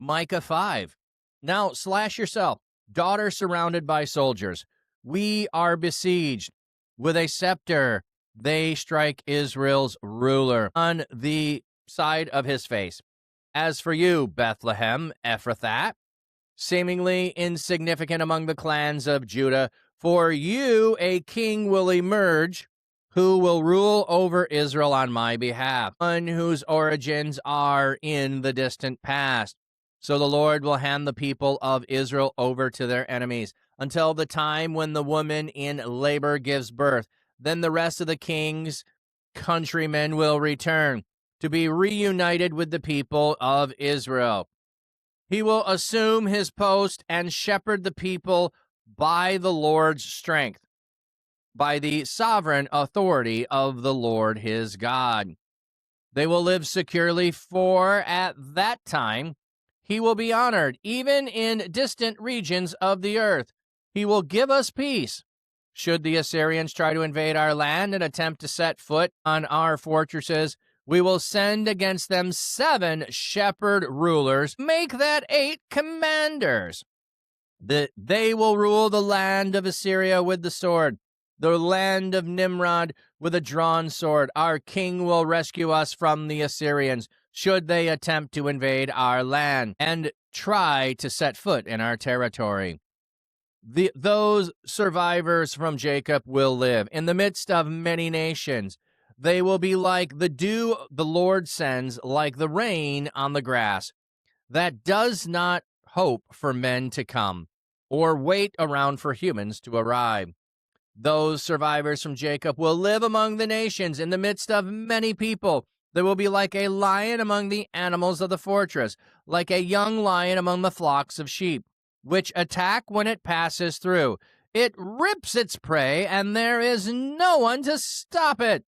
Micah 5. Now slash yourself, daughter surrounded by soldiers. We are besieged. With a scepter, they strike Israel's ruler on the side of his face. As for you, Bethlehem, Ephrathah, seemingly insignificant among the clans of Judah, for you a king will emerge who will rule over Israel on my behalf, one whose origins are in the distant past. So the Lord will hand the people of Israel over to their enemies until the time when the woman in labor gives birth. Then the rest of the king's countrymen will return to be reunited with the people of Israel. He will assume his post and shepherd the people by the Lord's strength, by the sovereign authority of the Lord his God. They will live securely, for at that time he will be honored, even in distant regions of the earth. He will give us peace. Should the Assyrians try to invade our land and attempt to set foot on our fortresses, we will send against them 7 shepherd rulers, make that 8 commanders. They will rule the land of Assyria with the sword, the land of Nimrod with a drawn sword. Our king will rescue us from the Assyrians, should they attempt to invade our land and try to set foot in our territory. Those survivors from Jacob will live in the midst of many nations. They will be like the dew the Lord sends, like the rain on the grass, that does not hope for men to come, or wait around for humans to arrive. Those survivors from Jacob will live among the nations in the midst of many people. They will be like a lion among the animals of the fortress, like a young lion among the flocks of sheep, which attack when it passes through. It rips its prey, and there is no one to stop it.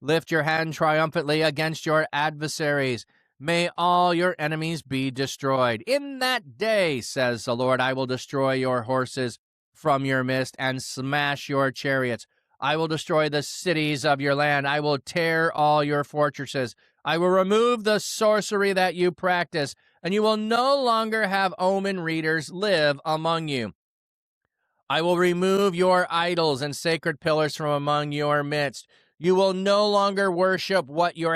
Lift your hand triumphantly against your adversaries. May all your enemies be destroyed. In that day, says the Lord, I will destroy your horses from your midst and smash your chariots. I will destroy the cities of your land. I will tear all your fortresses. I will remove the sorcery that you practice, and you will no longer have omen readers live among you. I will remove your idols and sacred pillars from among your midst. You will no longer worship what your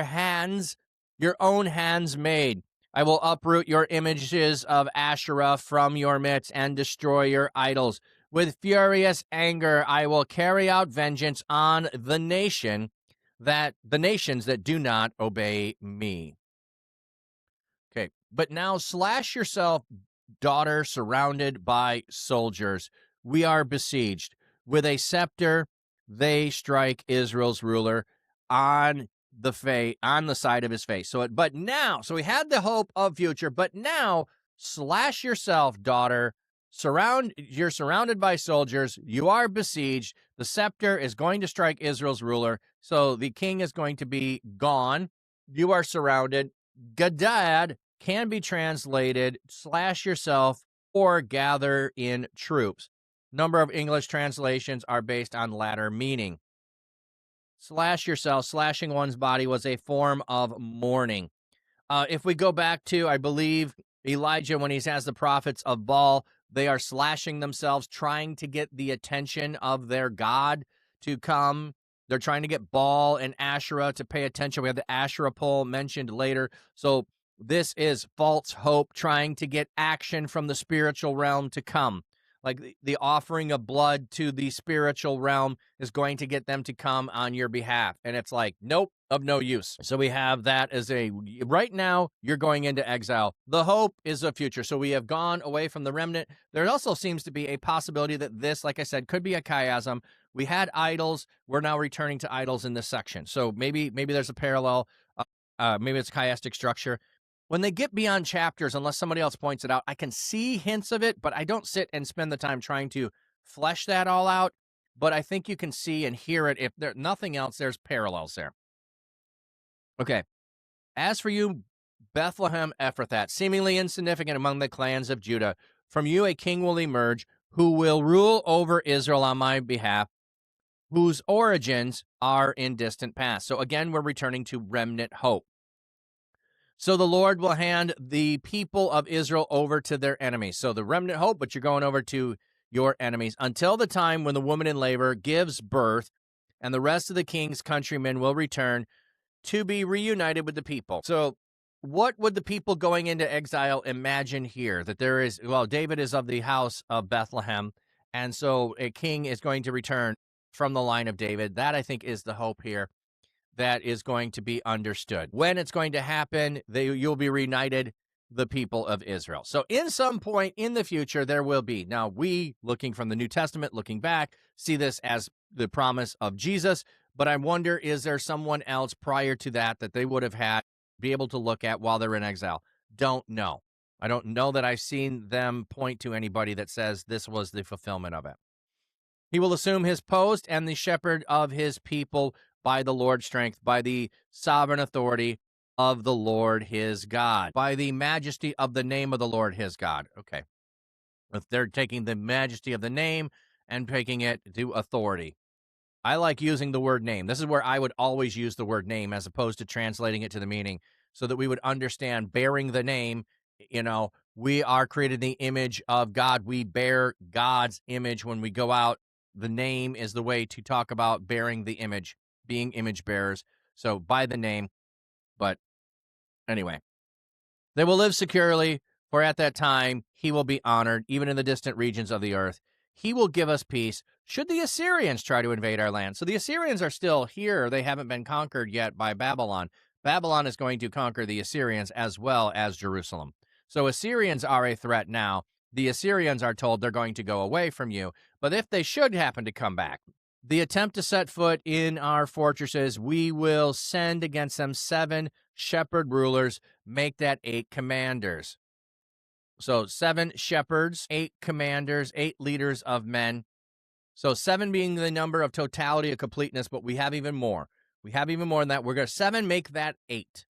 own hands made. I will uproot your images of Asherah from your midst and destroy your idols. With furious anger, I will carry out vengeance on the nations that do not obey me. Okay, but now slash yourself, daughter surrounded by soldiers. We are besieged. With a scepter, they strike Israel's ruler on the side of his face. So we had the hope of future, but now slash yourself, daughter. You're surrounded by soldiers. You are besieged. The scepter is going to strike Israel's ruler. So the king is going to be gone. You are surrounded. Gadad can be translated slash yourself or gather in troops. Number of English translations are based on latter meaning. Slash yourself, slashing one's body was a form of mourning. If we go back to, I believe, Elijah, when he has the prophets of Baal, they are slashing themselves, trying to get the attention of their God to come. They're trying to get Baal and Asherah to pay attention. We have the Asherah pole mentioned later. So this is false hope, trying to get action from the spiritual realm to come. Like the offering of blood to the spiritual realm is going to get them to come on your behalf. And it's like, nope, of no use. So we have that as right now, you're going into exile. The hope is a future. So we have gone away from the remnant. There also seems to be a possibility that this, like I said, could be a chiasm. We had idols. We're now returning to idols in this section. So maybe there's a parallel. Maybe it's chiastic structure. When they get beyond chapters, unless somebody else points it out, I can see hints of it, but I don't sit and spend the time trying to flesh that all out. But I think you can see and hear it. If there's nothing else, there's parallels there. Okay. As for you, Bethlehem Ephrathah, seemingly insignificant among the clans of Judah, from you a king will emerge who will rule over Israel on my behalf, whose origins are in distant past. So again, we're returning to remnant hope. So the Lord will hand the people of Israel over to their enemies. So the remnant hope, but you're going over to your enemies until the time when the woman in labor gives birth, and the rest of the king's countrymen will return to be reunited with the people. So what would the people going into exile imagine here? That there is, well, David is of the house of Bethlehem, and so a king is going to return from the line of David. That, I think, is the hope here that is going to be understood. When it's going to happen, you'll be reunited, the people of Israel. So in some point in the future, there will be. Now, we, looking from the New Testament, looking back, see this as the promise of Jesus, but I wonder, is there someone else prior to that that they would have had be able to look at while they're in exile? Don't know. I don't know that I've seen them point to anybody that says this was the fulfillment of it. He will assume his post and the shepherd of his people by the Lord's strength, by the sovereign authority of the Lord his God, by the majesty of the name of the Lord his God. Okay. If they're taking the majesty of the name and taking it to authority. I like using the word name. This is where I would always use the word name as opposed to translating it to the meaning so that we would understand bearing the name. We are created in the image of God. We bear God's image when we go out. The name is the way to talk about bearing the image, being image bearers. So by the name. But anyway, they will live securely, for at that time he will be honored, even in the distant regions of the earth. He will give us peace should the Assyrians try to invade our land. So the Assyrians are still here. They haven't been conquered yet by Babylon. Babylon is going to conquer the Assyrians as well as Jerusalem. So Assyrians are a threat now. The Assyrians are told they're going to go away from you. But if they should happen to come back, the attempt to set foot in our fortresses, we will send against them 7 shepherd rulers, make that 8 commanders. So 7 shepherds, 8 commanders, 8 leaders of men. So 7 being the number of totality of completeness, but we have even more. We have even more than that. We're going to 7 make that 8.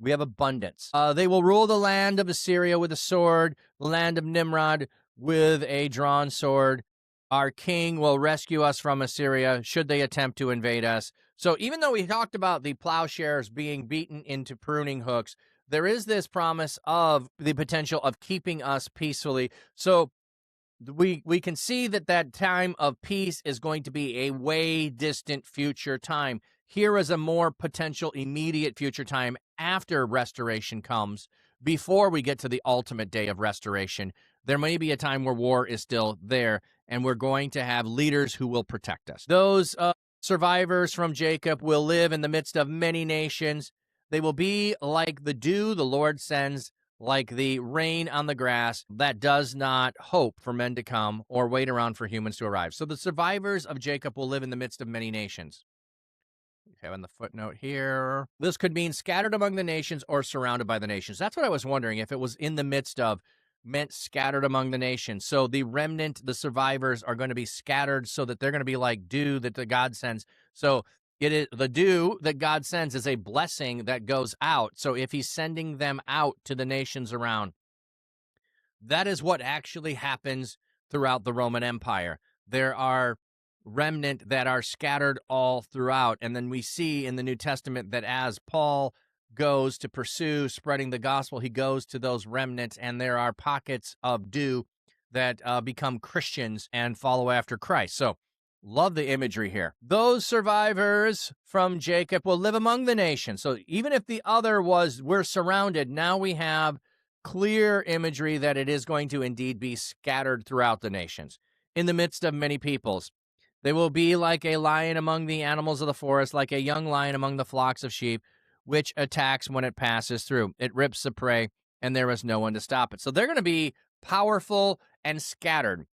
We have abundance. They will rule the land of Assyria with a sword, the land of Nimrod with a drawn sword. Our king will rescue us from Assyria should they attempt to invade us. So even though we talked about the plowshares being beaten into pruning hooks, there is this promise of the potential of keeping us peacefully. So we can see that time of peace is going to be a way distant future time. Here is a more potential immediate future time after restoration comes, before we get to the ultimate day of restoration. There may be a time where war is still there, and we're going to have leaders who will protect us. Those survivors from Jacob will live in the midst of many nations. They will be like the dew the Lord sends, like the rain on the grass that does not hope for men to come or wait around for humans to arrive. So the survivors of Jacob will live in the midst of many nations. Okay, on the footnote here, this could mean scattered among the nations or surrounded by the nations. That's what I was wondering, if it was in the midst of meant scattered among the nations. So the remnant, the survivors, are going to be scattered so that they're going to be like dew that the God sends. So it is the dew that God sends is a blessing that goes out. So if he's sending them out to the nations around, that is what actually happens throughout the Roman Empire. There are remnant that are scattered all throughout. And then we see in the New Testament that as Paul goes to pursue spreading the gospel, he goes to those remnants, and there are pockets of dew that become Christians and follow after Christ. So love the imagery here. Those survivors from Jacob will live among the nations. So even if the other was, we're surrounded, now we have clear imagery that it is going to indeed be scattered throughout the nations in the midst of many peoples. They will be like a lion among the animals of the forest, like a young lion among the flocks of sheep, which attacks when it passes through. It rips the prey, and there is no one to stop it. So they're going to be powerful and scattered.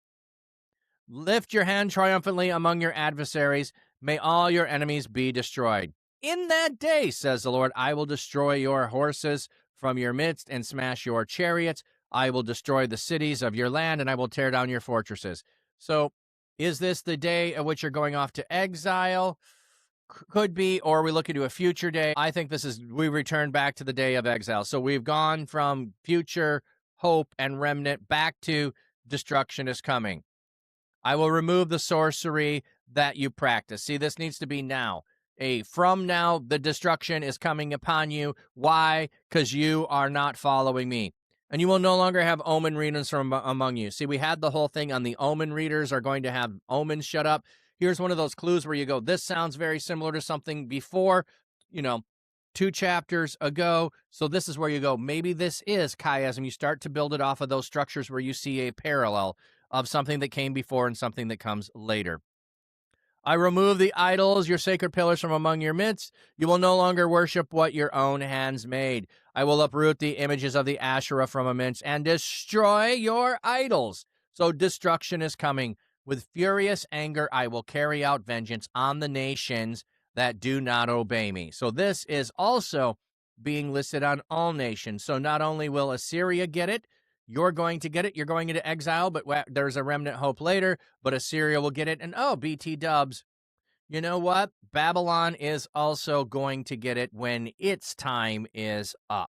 Lift your hand triumphantly among your adversaries. May all your enemies be destroyed. In that day, says the Lord, I will destroy your horses from your midst and smash your chariots. I will destroy the cities of your land, and I will tear down your fortresses. So is this the day at which you're going off to exile? Could be, or we look into a future day. I think we return back to the day of exile. So we've gone from future hope and remnant back to destruction is coming. I will remove the sorcery that you practice. See, this needs to be now. from now the destruction is coming upon you. Why? Because you are not following me. And you will no longer have omen readers from among you. See, we had the whole thing on the omen readers are going to have omens shut up. Here's one of those clues where you go, this sounds very similar to something before, 2 chapters ago. So this is where you go, maybe this is chiasm. You start to build it off of those structures where you see a parallel of something that came before and something that comes later. I remove the idols, your sacred pillars from among your midst. You will no longer worship what your own hands made. I will uproot the images of the Asherah from amidst and destroy your idols. So destruction is coming. With furious anger, I will carry out vengeance on the nations that do not obey me. So this is also being listed on all nations. So not only will Assyria get it, you're going to get it. You're going into exile, but there's a remnant hope later, but Assyria will get it. And BT dubs, you know what? Babylon is also going to get it when its time is up.